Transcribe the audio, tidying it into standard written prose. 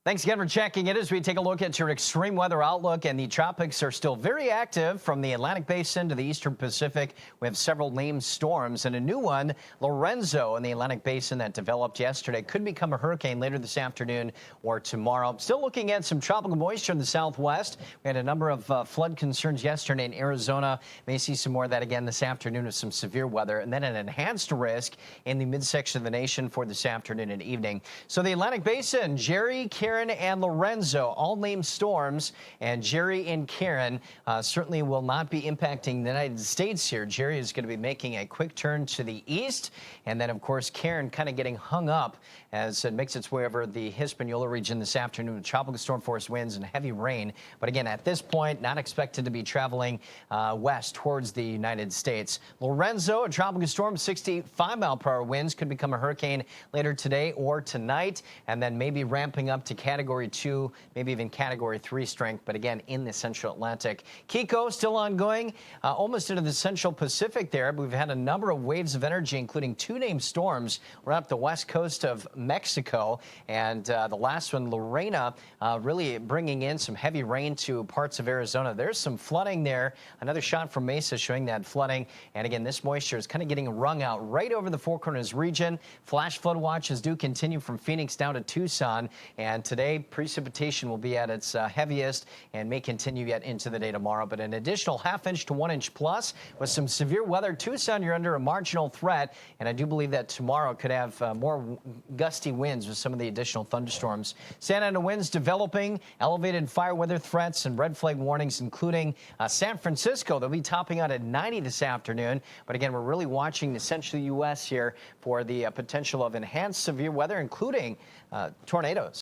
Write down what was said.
Thanks again for checking in as we take a look at your extreme weather outlook. And the tropics are still very active from the Atlantic Basin to the eastern Pacific. We have several named storms and a new one, Lorenzo, in the Atlantic Basin that developed yesterday. Could become a hurricane later this afternoon or tomorrow. Still looking at some tropical moisture in the southwest. We had a number of flood concerns yesterday in Arizona. May see some more of that again this afternoon with some severe weather. And then an enhanced risk in the midsection of the nation for this afternoon and evening. So the Atlantic Basin, Jerry, Karen, and Lorenzo, all named storms, and Jerry and Karen certainly will not be impacting the United States here. Jerry is going to be making a quick turn to the east, and then, of course, Karen kind of getting hung up as it makes its way over the Hispaniola region this afternoon with tropical storm force winds and heavy rain. But again, at this point, not expected to be traveling west towards the United States. Lorenzo, a tropical storm, 65-mile-per-hour winds, could become a hurricane later today or tonight, and then maybe ramping up to Category 2, maybe even Category 3 strength, but again, in the central Atlantic. Kiko still ongoing, almost into the central Pacific there. We've had a number of waves of energy, including 2 named storms. We're up the west coast of Mexico, and the last one, Lorena, really bringing in some heavy rain to parts of Arizona. There's some flooding there. Another shot from Mesa showing that flooding. And again, this moisture is kind of getting wrung out right over the Four Corners region. Flash flood watches do continue from Phoenix down to Tucson. And today, precipitation will be at its heaviest and may continue yet into the day tomorrow. But an additional ½ to 1 inch plus with some severe weather. Tucson, you're under a marginal threat. And I do believe that tomorrow could have more gusty winds with some of the additional thunderstorms. Santa Ana winds developing, elevated fire weather threats and red flag warnings, including San Francisco. They'll be topping out at 90 this afternoon. But again, we're really watching the central U.S. here for the potential of enhanced severe weather, including tornadoes.